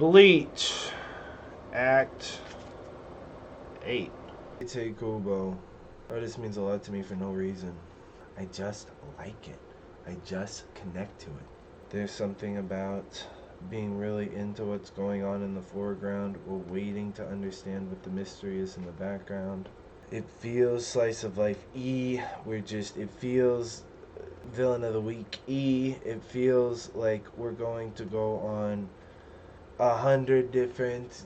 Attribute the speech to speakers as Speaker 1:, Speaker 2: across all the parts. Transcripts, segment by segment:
Speaker 1: Bleach, Act 8. Hey Kubo. This means a lot to me for no reason. I just like it. I just connect to it. There's something about being really into what's going on in the foreground while waiting to understand what the mystery is in the background. It feels slice of life E. It feels villain of the week E. It feels like we're going to go on 100 different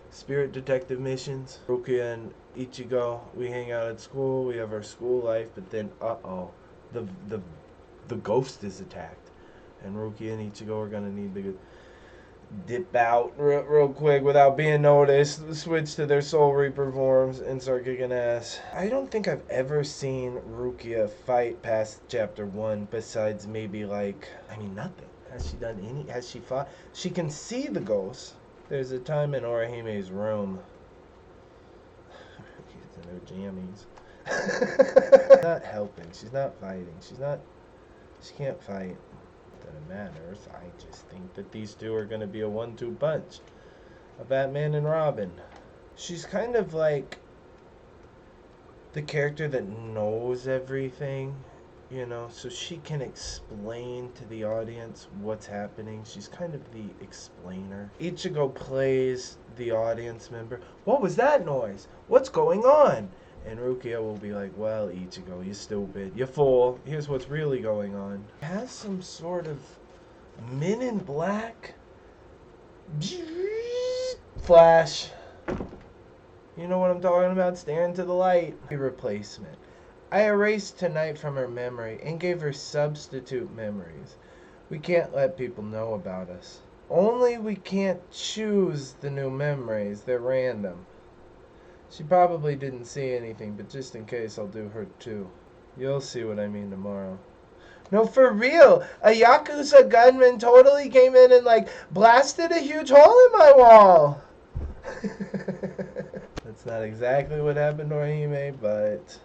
Speaker 1: spirit detective missions. Rukia and Ichigo, we hang out at school, we have our school life, but then the ghost is attacked. And Rukia and Ichigo are gonna need to dip out real quick without being noticed, switch to their Soul Reaper forms, and start kicking ass. I don't think I've ever seen Rukia fight past Chapter 1 besides maybe nothing. Has she done any? Has she fought? She can see the ghosts. There's a time in Orihime's room. She's in her jammies. She's not helping. She's not fighting. She can't fight. Doesn't matter. I just think that these two are going to be a 1-2 punch. A Batman and Robin. She's kind of like the character that knows everything. You know, so she can explain to the audience what's happening. She's kind of the explainer. Ichigo plays the audience member. What was that noise? What's going on? And Rukia will be like, well, Ichigo, you stupid. You fool. Here's what's really going on. It has some sort of Men in Black flash. You know what I'm talking about? Stare into the light. Replacement. I erased tonight from her memory and gave her substitute memories. We can't let people know about us. Only we can't choose the new memories. They're random. She probably didn't see anything, but just in case, I'll do her too. You'll see what I mean tomorrow. No, for real! A Yakuza gunman totally came in and, blasted a huge hole in my wall! That's not exactly what happened to Orihime, but...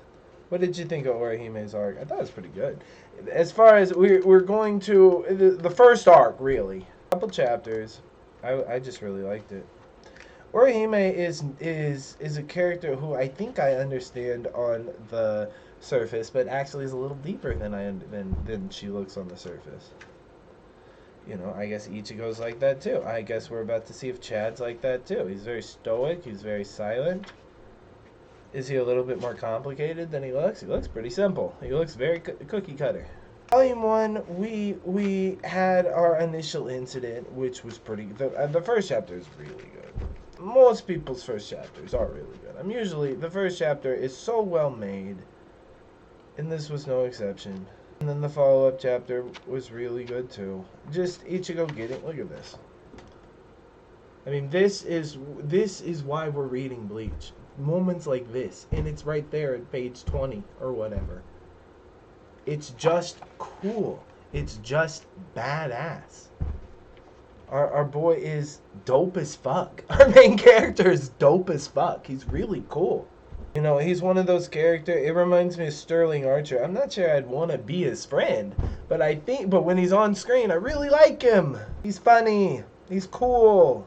Speaker 1: What did you think of Orihime's arc? I thought it was pretty good. As far as we're going to... The first arc, really. A couple chapters. I just really liked it. Orihime is a character who I think I understand on the surface, but actually is a little deeper than she looks on the surface. You know, I guess Ichigo's like that too. I guess we're about to see if Chad's like that too. He's very stoic. He's very silent. Is he a little bit more complicated than he looks? He looks pretty simple. He looks very cookie cutter. Volume 1, we had our initial incident, which was pretty... The first chapter is really good. Most people's first chapters are really good. The first chapter is so well made, and this was no exception. And then the follow-up chapter was really good too. Just Ichigo getting... Look at this. I mean, this is why we're reading Bleach. Moments like this, and it's right there at page 20 or whatever. It's just cool. It's just badass. Our boy is dope as fuck. Our main character is dope as fuck. He's really cool. You know, he's one of those characters. It reminds me of Sterling Archer. I'm not sure I'd want to be his friend, but when he's on screen, I really like him. He's funny. He's cool.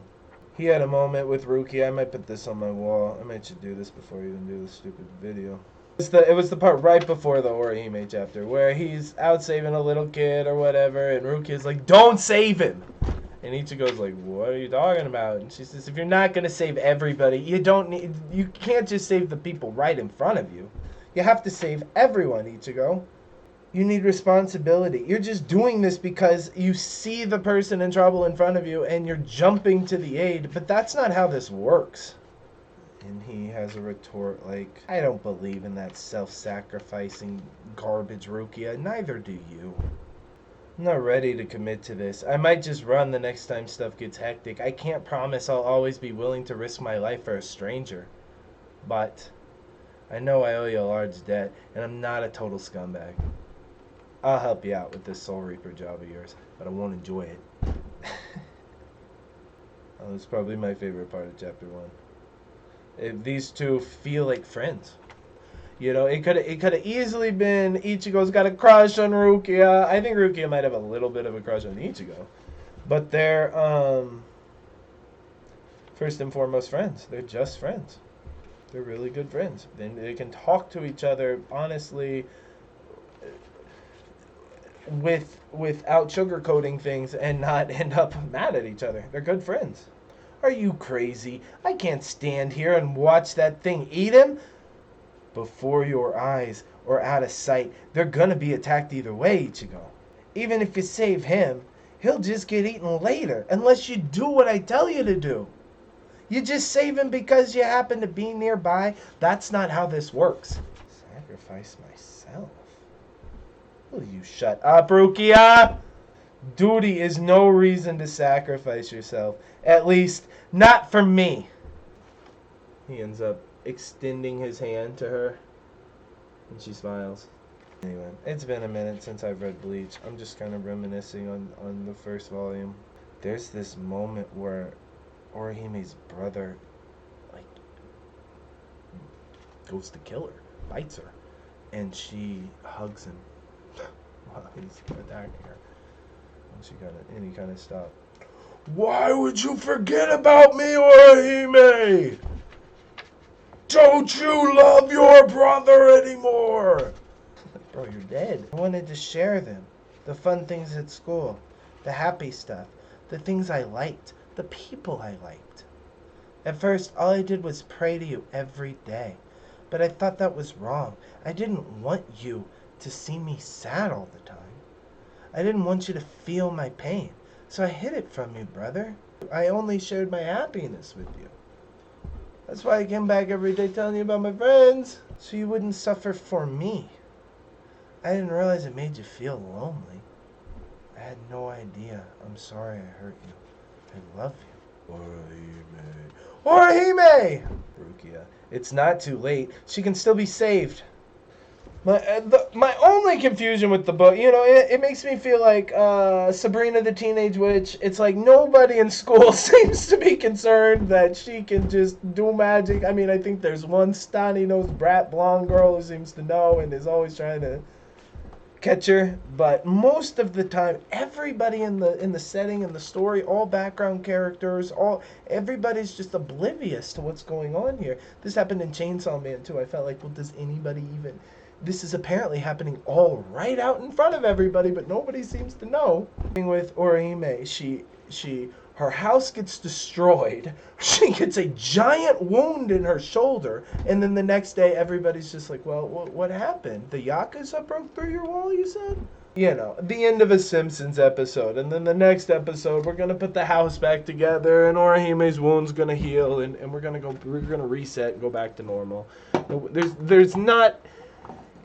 Speaker 1: He had a moment with Rukia. I might put this on my wall. I might should do this before I even do this stupid video. It was the part right before the Orihime chapter where he's out saving a little kid or whatever, and Rukia's like, "Don't save him!" And Ichigo's like, "What are you talking about?" And she says, "If you're not gonna save everybody, you can't just save the people right in front of you. You have to save everyone, Ichigo. You need responsibility. You're just doing this because you see the person in trouble in front of you and you're jumping to the aid, but that's not how this works." And he has a retort like, "I don't believe in that self-sacrificing garbage, Rukia. Neither do you. I'm not ready to commit to this. I might just run the next time stuff gets hectic. I can't promise I'll always be willing to risk my life for a stranger. But I know I owe you a large debt, and I'm not a total scumbag. I'll help you out with this Soul Reaper job of yours, but I won't enjoy it." That was probably my favorite part of Chapter 1. If these two feel like friends. You know, it could have easily been Ichigo's got a crush on Rukia. I think Rukia might have a little bit of a crush on Ichigo. But they're first and foremost friends. They're just friends. They're really good friends. They can talk to each other honestly without sugarcoating things and not end up mad at each other. They're good friends. Are you crazy? I can't stand here and watch that thing eat him. Before your eyes or out of sight, they're gonna be attacked either way, Ichigo. Even if you save him, he'll just get eaten later, unless you do what I tell you to do. You just save him because you happen to be nearby? That's not how this works. Sacrifice myself? Will you shut up, Rukia? Duty is no reason to sacrifice yourself. At least, not for me. He ends up extending his hand to her, and she smiles. Anyway, it's been a minute since I've read Bleach. I'm just kind of reminiscing on the first volume. There's this moment where Orihime's brother, like, goes to kill her, bites her, and she hugs him while he's attacking her. And he kind of stopped. Why would you forget about me, Orihime? Don't you love your brother anymore? Bro, you're dead. I wanted to share them. The fun things at school. The happy stuff. The things I liked. The people I liked. At first, all I did was pray to you every day. But I thought that was wrong. I didn't want you to see me sad all the time. I didn't want you to feel my pain. So I hid it from you, brother. I only shared my happiness with you. That's why I came back every day telling you about my friends. So you wouldn't suffer for me. I didn't realize it made you feel lonely. I had no idea. I'm sorry I hurt you. I love you. Orihime. Orihime! Rukia. It's not too late. She can still be saved. My only confusion with the book, it makes me feel like Sabrina the Teenage Witch. It's like nobody in school seems to be concerned that she can just do magic. I mean, I think there's one snotty-nosed brat blonde girl who seems to know and is always trying to catch her. But most of the time, everybody in the setting and the story, all background characters, everybody's just oblivious to what's going on here. This happened in Chainsaw Man too. I felt like, well, does anybody even... This is apparently happening all right out in front of everybody, but nobody seems to know. With Orihime, her house gets destroyed. She gets a giant wound in her shoulder, and then the next day, everybody's just like, well, what happened? The Yakuza broke through your wall, you said? The end of a Simpsons episode, and then the next episode, we're gonna put the house back together, and Orihime's wound's gonna heal, and we're gonna reset and go back to normal. There's not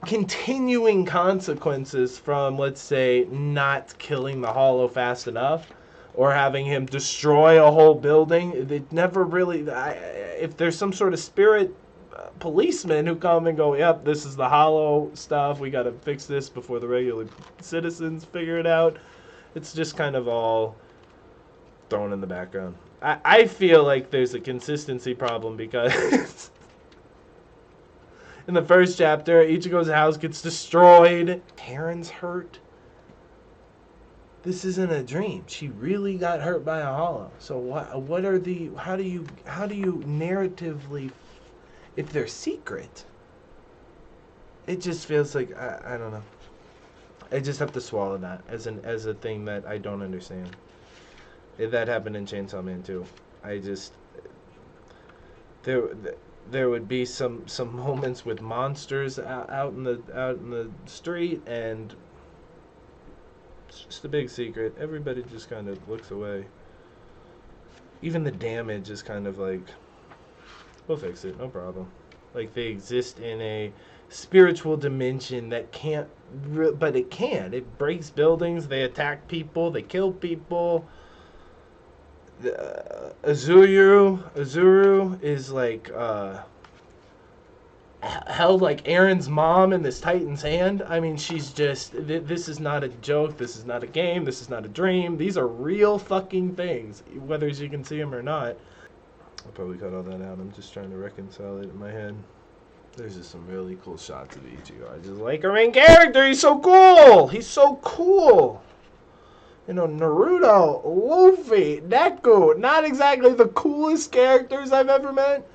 Speaker 1: continuing consequences from, let's say, not killing the Hollow fast enough or having him destroy a whole building. It never really... if there's some sort of spirit policemen who come and go, yep, this is the Hollow stuff, we got to fix this before the regular citizens figure it out, it's just kind of all thrown in the background. I feel like there's a consistency problem because... In the first chapter, Ichigo's house gets destroyed. Karen's hurt. This isn't a dream. She really got hurt by a Hollow. So what are the... How do you narratively... If they're secret, it just feels like... I don't know. I just have to swallow that as a thing that I don't understand. That happened in Chainsaw Man too. I just... There would be some moments with monsters out in the street, and it's just a big secret. Everybody just kind of looks away. Even the damage is kind of like, we'll fix it, no problem. Like they exist in a spiritual dimension that can't, but it can. It breaks buildings, they attack people, they kill people. Azuru is like held like Aaron's mom in this Titan's hand. I mean, she's just... This is not a joke. This is not a game. This is not a dream. These are real fucking things, whether you can see them or not. I'll probably cut all that out. I'm just trying to reconcile it in my head. There's just some really cool shots of Ichigo. I just like our main character. He's so cool. He's so cool. You know, Naruto, Luffy, Deku, not exactly the coolest characters I've ever met.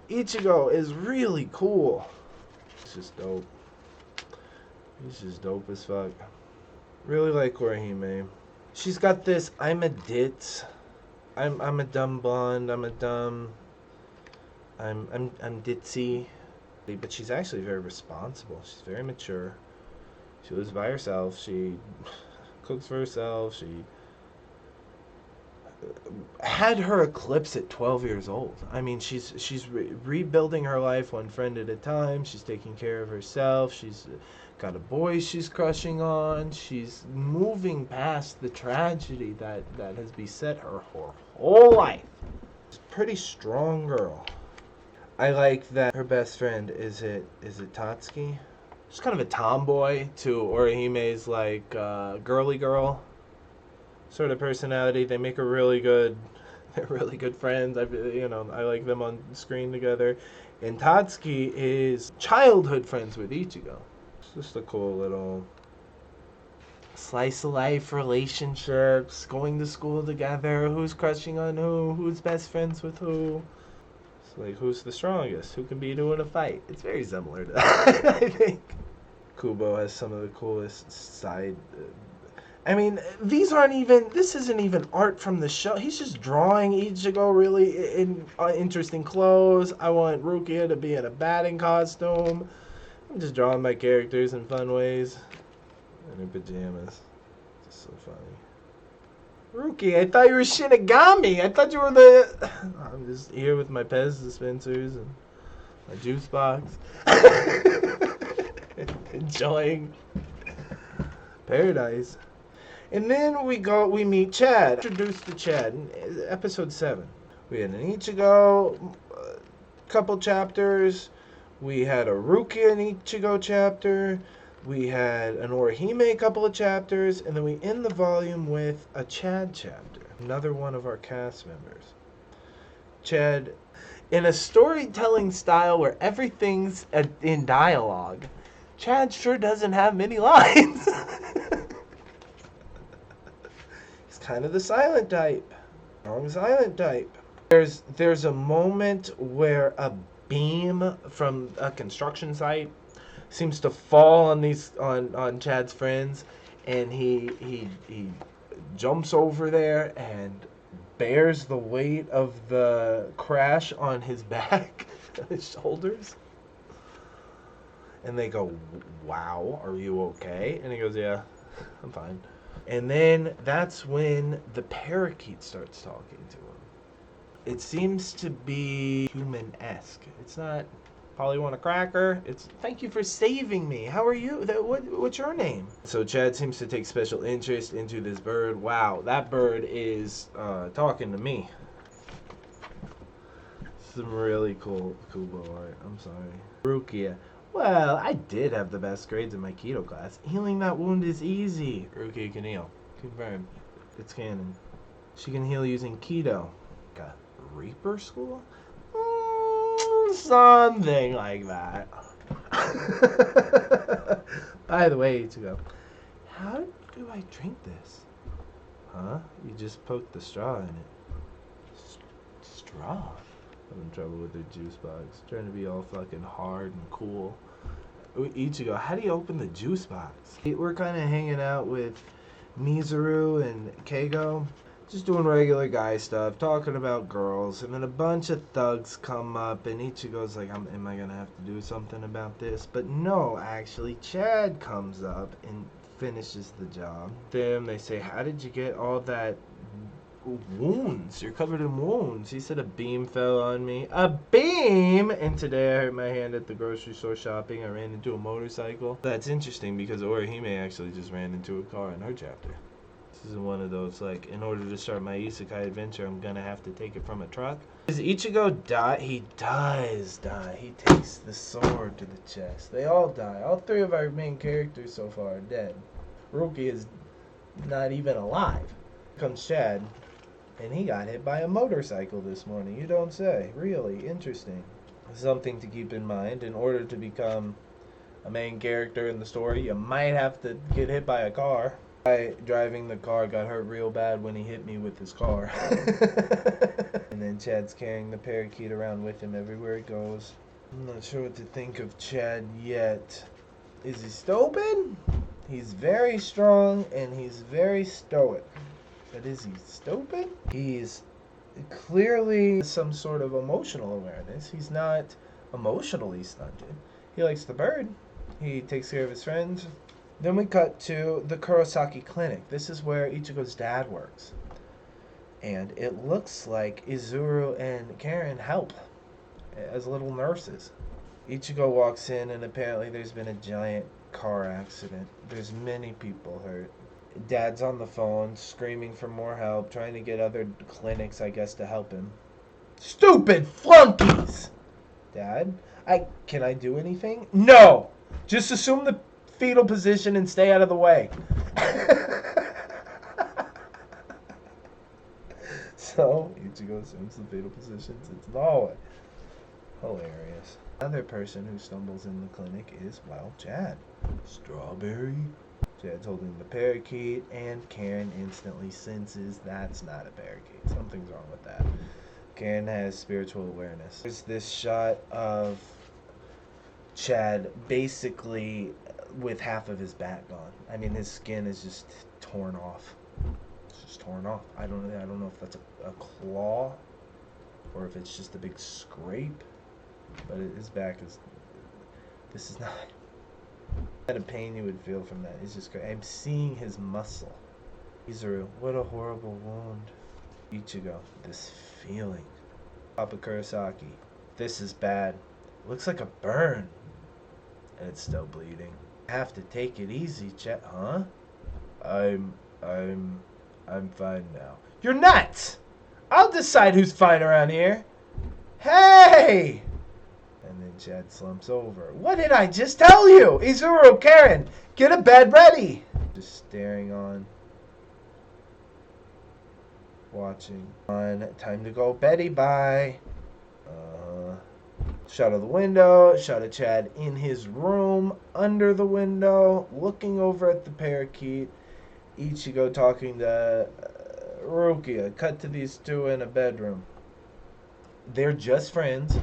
Speaker 1: Ichigo is really cool. He's just dope. He's just dope as fuck. Really like Orihime. She's got this, I'm a ditz. I'm a dumb blonde, I'm ditzy. But she's actually very responsible. She's very mature. She lives by herself. She cooks for herself. She had her eclipse at 12 years old. I mean, she's rebuilding her life one friend at a time. She's taking care of herself. She's got a boy she's crushing on. She's moving past the tragedy that has beset her whole life. She's a pretty strong girl. I like that her best friend is it Tatsuki? She's kind of a tomboy to Orihime's like girly girl sort of personality. They make her really good. They're really good friends. I like them on screen together. And Tatsuki is childhood friends with Ichigo. It's just a cool little slice of life relationships, going to school together, who's crushing on who's best friends with who. It's like, who's the strongest? Who can beat who in a fight? It's very similar to that, I think. Kubo has some of the coolest side... I mean, this isn't even art from the show. He's just drawing Ichigo really in interesting clothes. I want Rukia to be in a batting costume. I'm just drawing my characters in fun ways. In her pajamas. It's just so funny. Rukia, I thought you were Shinigami. I thought you were the... I'm just here with my Pez dispensers and my juice box. Enjoying paradise. And then we meet Chad. Introduced to Chad in episode 7. We had an Ichigo couple chapters. We had a Rukia and Ichigo chapter. We had an Orihime couple of chapters. And then we end the volume with a Chad chapter. Another one of our cast members. Chad, in a storytelling style where everything's in dialogue, Chad sure doesn't have many lines. Kind of the silent type. Strong silent type. There's a moment where a beam from a construction site seems to fall on Chad's friends, and he jumps over there and bears the weight of the crash on his back, his shoulders. And they go, "Wow, are you okay?" And he goes, "Yeah, I'm fine." And then that's when the parakeet starts talking to him. It seems to be human-esque. It's not, "Polly want a cracker?" It's, "Thank you for saving me. How are you? What's your name?" So Chad seems to take special interest into this bird. Wow, that bird is talking to me. Some really cool Kubo art. I'm sorry. Rukia. "Well, I did have the best grades in my keto class. Healing that wound is easy." Rukia can heal. Confirmed. It's canon. She can heal using keto. Like a Reaper school? Something like that. By the way, Ichigo, how do I drink this? Huh? You just poked the straw in it. Straw? I'm in trouble with the juice box. Trying to be all fucking hard and cool. Ichigo, how do you open the juice box? We're kind of hanging out with Mizuru and Keigo. Just doing regular guy stuff, talking about girls. And then a bunch of thugs come up, and Ichigo's like, am I going to have to do something about this? But no, actually, Chad comes up and finishes the job. Then they say, "How did you get all that wounds? You're covered in wounds." He said, "A beam fell on me." A beam! And today I hurt my hand at the grocery store shopping. I ran into a motorcycle. That's interesting because Orihime actually just ran into a car in her chapter. This is one of those, like, in order to start my isekai adventure, I'm gonna have to take it from a truck. Does Ichigo die? He does die. He takes the sword to the chest. They all die. All 3 of our main characters so far are dead. Rukia is not even alive. Comes Chad. And he got hit by a motorcycle this morning. You don't say. Really interesting. Something to keep in mind. In order to become a main character in the story, you might have to get hit by a car. Guy driving the car got hurt real bad when he hit me with his car. And then Chad's carrying the parakeet around with him everywhere he goes. I'm not sure what to think of Chad yet. Is he stupid? He's very strong and he's very stoic. But is he stupid? He's clearly some sort of emotional awareness. He's not emotionally stunted. He likes the bird. He takes care of his friends. Then we cut to the Kurosaki clinic. This is where Ichigo's dad works. And it looks like Izuru and Karen help as little nurses. Ichigo walks in and apparently there's been a giant car accident. There's many people hurt. Dad's on the phone screaming for more help, trying to get other clinics, I guess, to help him. Stupid flunkies! Dad, can I do anything? No! Just assume the fetal position and stay out of the way. So, Ichigo assumes the fetal position, sits in the hallway. Hilarious. Another person who stumbles in the clinic is, well, Chad. Strawberry. Chad's holding the parakeet, and Karen instantly senses that's not a parakeet. Something's wrong with that. Karen has spiritual awareness. There's this shot of Chad basically with half of his back gone. I mean, his skin is just torn off. It's just torn off. I don't know if that's a claw or if it's just a big scrape. But his back is. This is not. The pain you would feel from that is just great. I'm seeing his muscle. Izuru, what a horrible wound. Ichigo, this feeling. Papa Kurosaki, this is bad. Looks like a burn. And it's still bleeding. I have to take it easy, Chet. Huh? I'm fine now. You're nuts! I'll decide who's fine around here. Hey! And then Chad slumps over. What did I just tell you? Izuru, Karen, get a bed ready. Just staring on. Watching. On. Time to go, Betty, bye. Shot of the window. Shot of Chad in his room, under the window, looking over at the parakeet. Ichigo talking to Rukia. Cut to these two in a bedroom. They're just friends.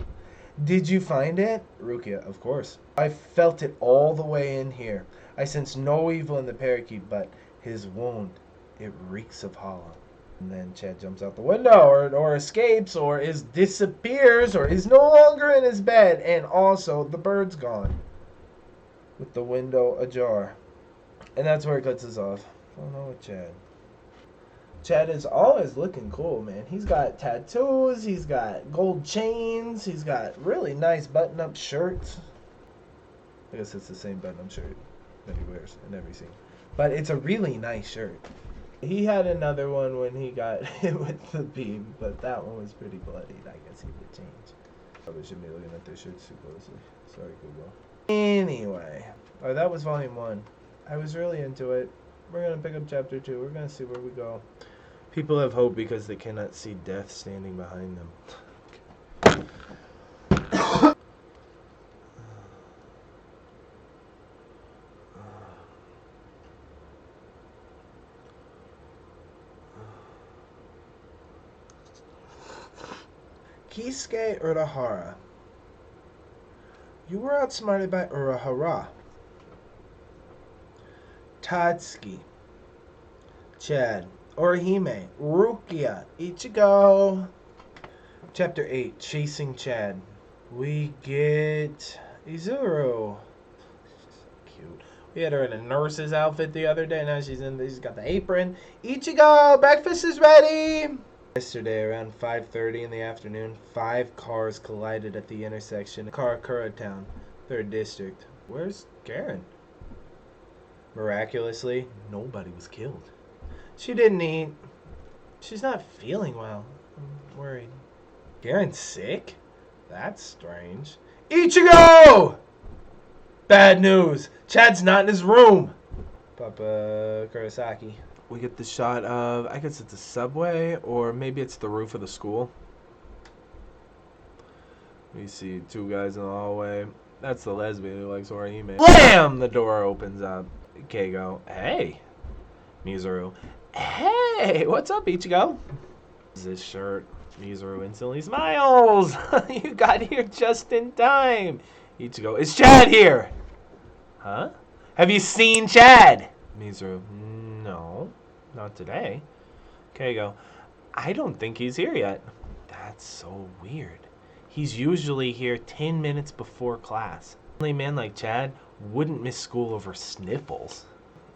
Speaker 1: Did you find it? Rukia, of course. I felt it all the way in here. I sense no evil in the parakeet, but his wound, it reeks of hollow. And then Chad jumps out the window, or escapes, or disappears, or is no longer in his bed. And also, the bird's gone. With the window ajar. And that's where it cuts us off. I don't know what Chad. Chad is always looking cool, man. He's got tattoos, he's got gold chains, he's got really nice button-up shirts. I guess it's the same button-up shirt that he wears in every scene. But it's a really nice shirt. He had another one when he got hit with the beam, but that one was pretty bloodied. I guess he would change. Probably shouldn't be looking at their shirts too closely. Sorry, Google. Anyway, that was Volume 1. I was really into it. We're going to pick up Chapter 2. We're going to see where we go. People have hope because they cannot see death standing behind them. Kisuke Urahara. You were outsmarted by Urahara. Tatsuki. Chad. Orihime. Rukia. Ichigo. Chapter 8. Chasing Chad. We get Izuru. She's so cute. We had her in a nurse's outfit the other day. Now she's got the apron. Ichigo! Breakfast is ready! Yesterday, around 5:30 in the afternoon, 5 cars collided at the intersection of Karakura Town, 3rd District. Where's Karen? Miraculously, nobody was killed. She didn't eat. She's not feeling well. I'm worried. Karen's sick? That's strange. Ichigo! Bad news. Chad's not in his room. Papa Kurosaki. We get the shot of, I guess it's a subway, or maybe it's the roof of the school. We see 2 guys in the hallway. That's the lesbian who likes Orihime. Blam! The door opens up. Keigo, hey. Mizuru. Hey, what's up, Ichigo? This shirt. Mizuru instantly smiles. You got here just in time. Ichigo, is Chad here? Huh? Have you seen Chad? Mizuru, no, not today. Keigo, I don't think he's here yet. That's so weird. He's usually here 10 minutes before class. Only a man like Chad wouldn't miss school over sniffles.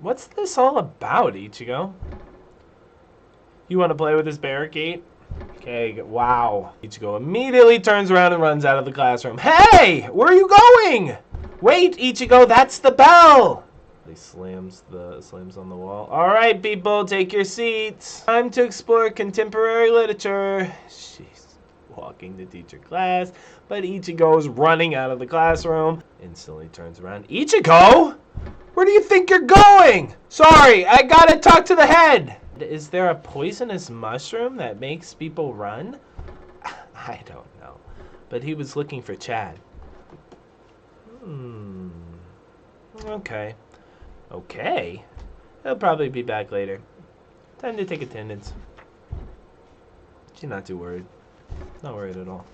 Speaker 1: What's this all about, Ichigo? You want to play with this barricade? Okay, wow. Ichigo immediately turns around and runs out of the classroom. Hey, where are you going? Wait, Ichigo, that's the bell. He slams on the wall. All right, people, take your seats. Time to explore contemporary literature. She's walking to teacher class, but Ichigo's running out of the classroom. Instantly turns around. Ichigo? Where do you think you're going? Sorry, I gotta talk to the head. Is there a poisonous mushroom that makes people run? I don't know. But he was looking for Chad. Okay. Okay. He'll probably be back later. Time to take attendance. She's not too worried. Not worried at all.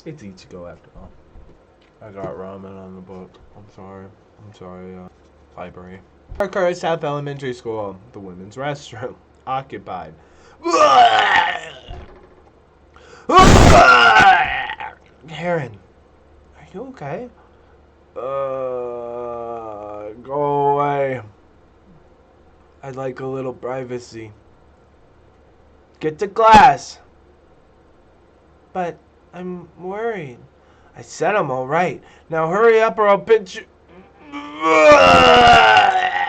Speaker 1: It's Ichigo after all. I got ramen on the book. I'm sorry. Library. Parker South Elementary School. The women's restroom. Occupied. Karen, are you okay? Go away. I'd like a little privacy. Get to class. But I'm worried. I said I'm alright. Now hurry up or I'll pinch you.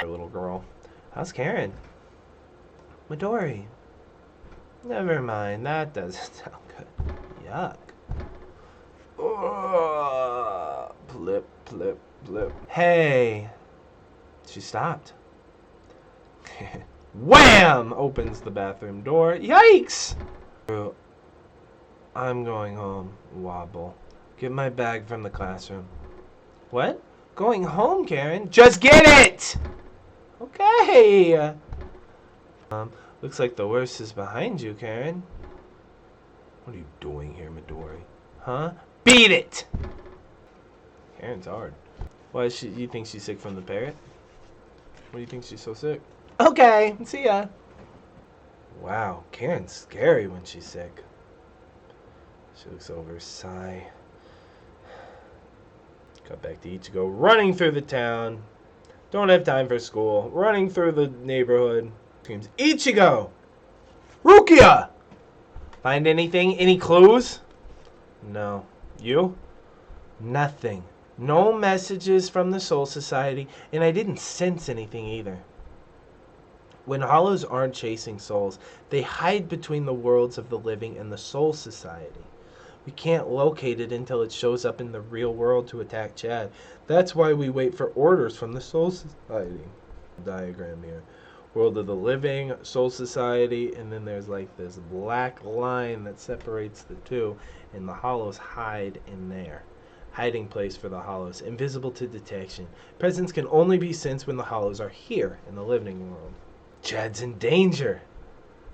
Speaker 1: Little girl. How's Karen? Midori. Never mind. That doesn't sound good. Yuck. Blip, blip, blip. Hey. She stopped. Wham! Opens the bathroom door. Yikes! I'm going home. Wobble. Get my bag from the classroom. What? Going home, Karen? Just get it! Okay. Looks like the worst is behind you, Karen. What are you doing here, Midori? Huh? Beat it! Karen's hard. Why is she? You think she's sick from the parrot? Why do you think she's so sick? Okay, see ya. Wow, Karen's scary when she's sick. She looks over, sigh. Cut back to Ichigo running through the town. Don't have time for school. Running through the neighborhood. Screams, Ichigo! Rukia! Find anything? Any clues? No. You? Nothing. No messages from the Soul Society, and I didn't sense anything either. When hollows aren't chasing souls, they hide between the worlds of the living and the Soul Society. We can't locate it until it shows up in the real world to attack Chad. That's why we wait for orders from the Soul Society. Diagram here. World of the living, Soul Society, and then there's like this black line that separates the two, and the hollows hide in there. Hiding place for the hollows, invisible to detection. Presence can only be sensed when the hollows are here in the living world. Chad's in danger.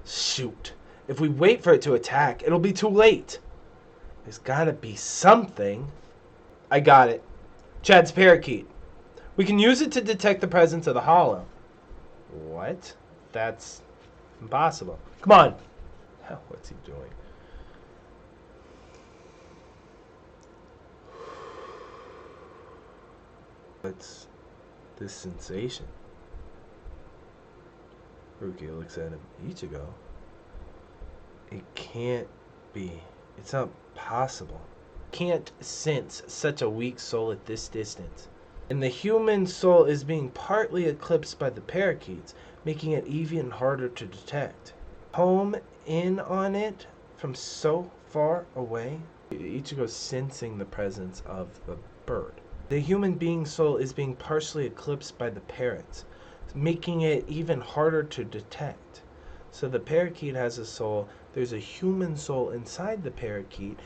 Speaker 1: Shoot. If we wait for it to attack, it'll be too late. There's gotta be something. I got it. Chad's parakeet. We can use it to detect the presence of the hollow. What? That's impossible. Come on. What's he doing? What's this sensation? Rukia looks at him. Ichigo? It can't be. It's not possible. Can't sense such a weak soul at this distance. And the human soul is being partly eclipsed by the parakeets, making it even harder to detect. Home in on it from so far away. Ichigo's sensing the presence of the bird. The human being soul is being partially eclipsed by the parrots, making it even harder to detect. So the parakeet has a soul. There's a human soul inside the parakeet.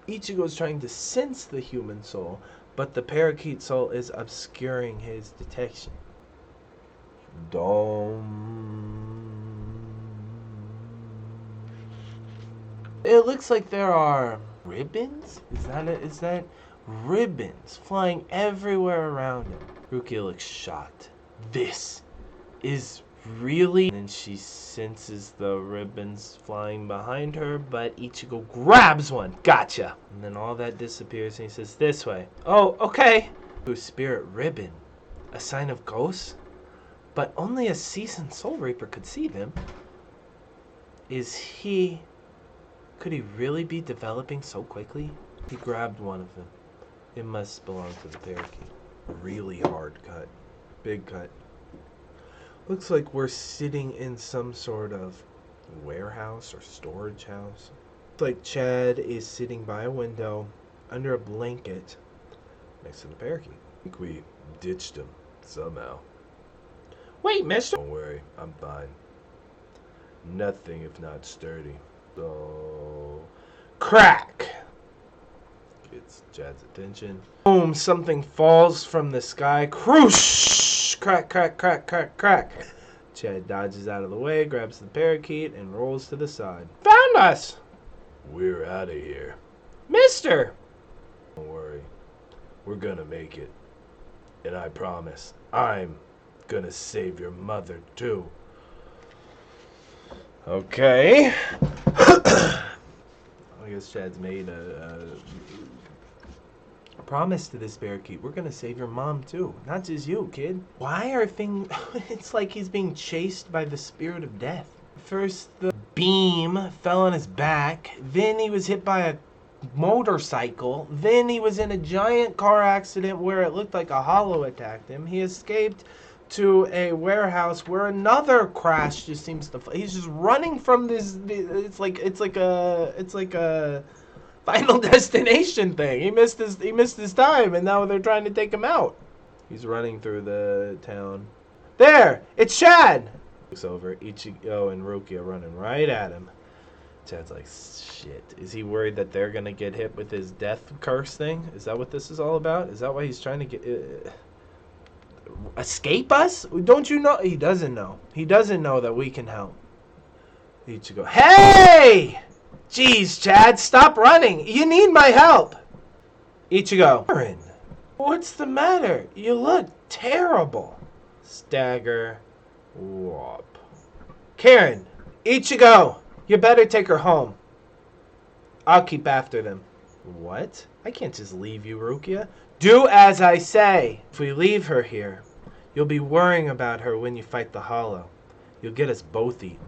Speaker 1: Ichigo's trying to sense the human soul, but the parakeet soul is obscuring his detection. Dome. It looks like there are ribbons? Is that ribbons flying everywhere around him? Rukia looks shocked. This is really... And she senses the ribbons flying behind her, but Ichigo grabs one. Gotcha. And then all that disappears and he says, this way. Oh, okay. Spirit ribbon. A sign of ghosts? But only a seasoned Soul Reaper could see them. Could he really be developing so quickly? He grabbed one of them. It must belong to the parakeet. Really hard cut. Big cut. Looks like we're sitting in some sort of warehouse or storage house. Looks like Chad is sitting by a window under a blanket next to the parakeet. I think we ditched him somehow. Wait, mister! Don't worry, I'm fine. Nothing if not sturdy. So... Crack! Gets Chad's attention. Boom! Something falls from the sky. Croosh! Crack, crack, crack, crack, crack. Chad dodges out of the way, grabs the parakeet, and rolls to the side. Found us! We're out of here. Mister! Don't worry. We're gonna make it. And I promise, I'm gonna save your mother, too. Okay. I guess Chad's made a promise to this parakeet. We're gonna save your mom too, not just you, kid. Why are things... It's like he's being chased by the spirit of death. First the beam fell on his back, then he was hit by a motorcycle, then he was in a giant car accident where it looked like a hollow attacked him. He escaped to a warehouse where another crash just seems to... He's just running from this... It's like a Final Destination thing. He missed his time, and now they're trying to take him out. He's running through the town. There! It's Chad! Looks over. Ichigo and Rukia running right at him. Chad's like, shit. Is he worried that they're gonna get hit with his death curse thing? Is that what this is all about? Is that why he's trying to get... escape us? Don't you know? He doesn't know. He doesn't know that we can help. Ichigo, hey! Jeez, Chad, stop running. You need my help. Ichigo, Karen, what's the matter? You look terrible. Stagger. Whoop. Karen, Ichigo, you better take her home. I'll keep after them. What? I can't just leave you, Rukia. Do as I say. If we leave her here, you'll be worrying about her when you fight the Hollow. You'll get us both eaten.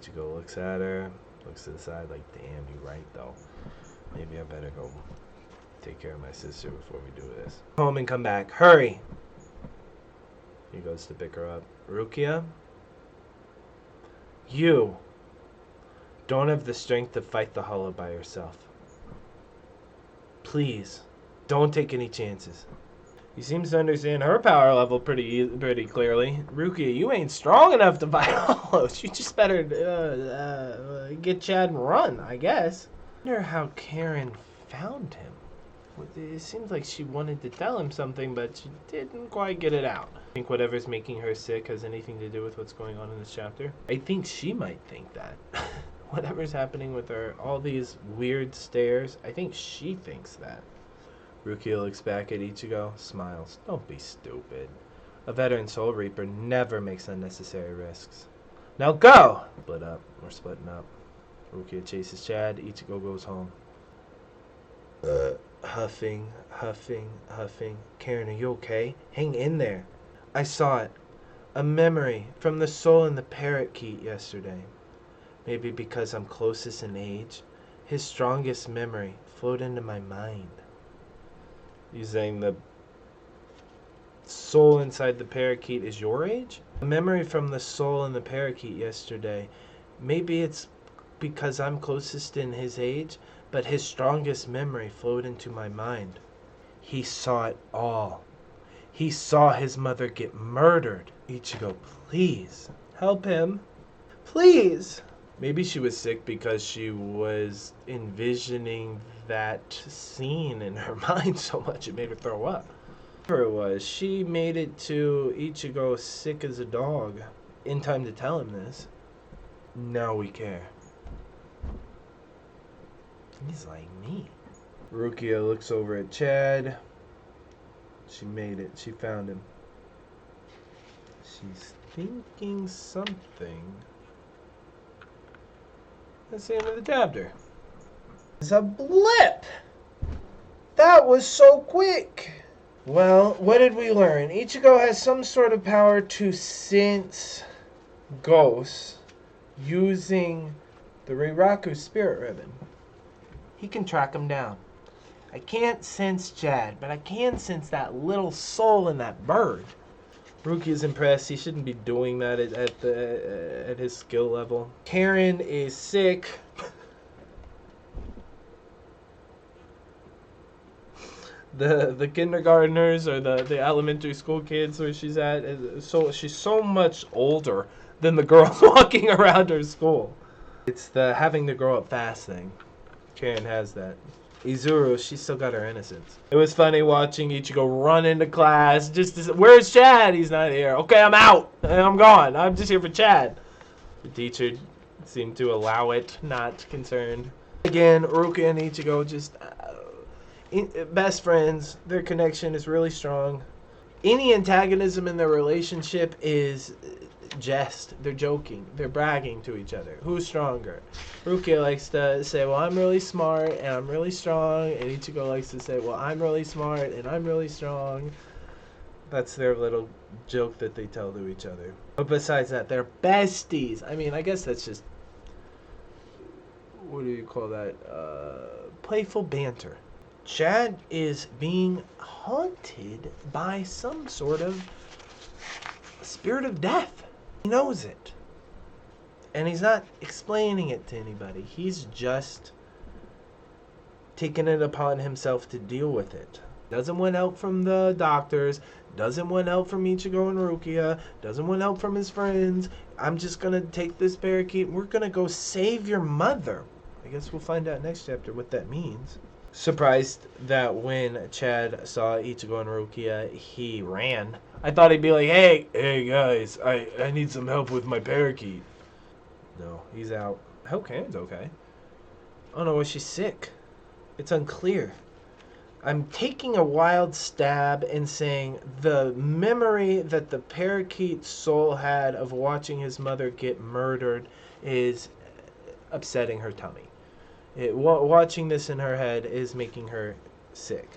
Speaker 1: Ichigo looks at her, looks to the side like, damn, you're right, though. Maybe I better go take care of my sister before we do this. Home and come back. Hurry! He goes to pick her up. Rukia, you don't have the strength to fight the Hollow by yourself. Please, don't take any chances. He seems to understand her power level pretty clearly. Rukia, you ain't strong enough to fight Hollows. You just better get Chad and run, I guess. I wonder how Karen found him. It seems like she wanted to tell him something, but she didn't quite get it out. I think whatever's making her sick has anything to do with what's going on in this chapter. I think she might think that. Whatever's happening with her, all these weird stares, I think she thinks that. Rukia looks back at Ichigo, smiles. Don't be stupid. A veteran Soul Reaper never makes unnecessary risks. Now go! Split up. We're splitting up. Rukia chases Chad. Ichigo goes home. Huffing. Karen, are you okay? Hang in there. I saw it. A memory from the soul in the parakeet yesterday. Maybe because I'm closest in age, his strongest memory flowed into my mind. You saying the soul inside the parakeet is your age? A memory from the soul in the parakeet yesterday. Maybe it's because I'm closest in his age, but his strongest memory flowed into my mind. He saw it all. He saw his mother get murdered. Ichigo, please, help him. Please. Maybe she was sick because she was envisioning that scene in her mind so much it made her throw up. Whatever it was, she made it to Ichigo sick as a dog in time to tell him this. Now we care. He's like me. Rukia looks over at Chad. She made it. She found him. She's thinking something. That's the end of the chapter. It's a blip! That was so quick! Well, what did we learn? Ichigo has some sort of power to sense ghosts using the Readthrough spirit ribbon. He can track them down. I can't sense Chad, but I can sense that little soul in that bird. Rukia's impressed. He shouldn't be doing that at his skill level. Karen is sick. The kindergartners or the elementary school kids where she's at, she's so much older than the girls walking around her school. It's the having to grow up fast thing. Karen has that. Izuru, she's still got her innocence. It was funny watching Ichigo run into class just to say, where's Chad? He's not here. Okay, I'm out. I'm gone. I'm just here for Chad. The teacher seemed to allow it, not concerned. Again, Rukia and Ichigo just best friends. Their connection is really strong. Any antagonism in their relationship is jest. They're joking. They're bragging to each other. Who's stronger? Rukia likes to say, well, I'm really smart and I'm really strong. And Ichigo likes to say, well, I'm really smart and I'm really strong. That's their little joke that they tell to each other. But besides that, they're besties. I mean, I guess that's just, what do you call that? Playful banter. Chad is being haunted by some sort of spirit of death. He knows it. And he's not explaining it to anybody. He's just taking it upon himself to deal with it. Doesn't want help from the doctors. Doesn't want help from Ichigo and Rukia. Doesn't want help from his friends. I'm just going to take this parakeet. We're going to go save your mother. I guess we'll find out next chapter what that means. Surprised that when Chad saw Ichigo and Rukia, he ran. I thought he'd be like, hey guys, I need some help with my parakeet. No, he's out. I hope Karen's okay. Oh no, is she sick? It's unclear. I'm taking a wild stab and saying the memory that the parakeet's soul had of watching his mother get murdered is upsetting her tummy. Watching this in her head is making her sick.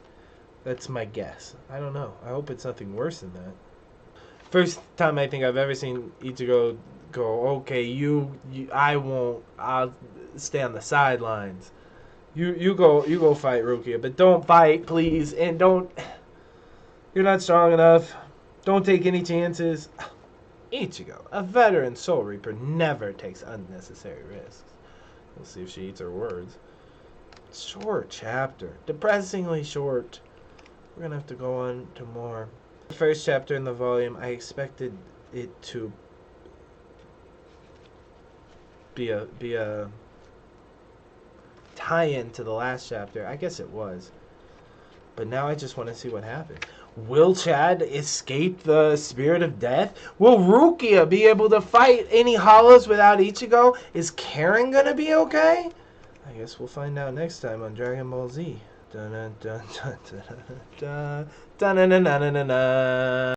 Speaker 1: That's my guess. I don't know. I hope it's nothing worse than that. First time I think I've ever seen Ichigo go, okay, I won't. I'll stay on the sidelines. You go fight Rukia, but don't fight, please, and don't. You're not strong enough. Don't take any chances. Ichigo, a veteran Soul Reaper, never takes unnecessary risks. We'll see if she eats her words. Short chapter. Depressingly short. We're going to have to go on to more. The first chapter in the volume, I expected it to be a tie-in to the last chapter. I guess it was. But now I just want to see what happens. Will Chad escape the spirit of death? Will Rukia be able to fight any hollows without Ichigo? Is Karen gonna be okay? I guess we'll find out next time on Dragon Ball Z. Dun dun dun dun dun dun dun dun dun dun dun dun.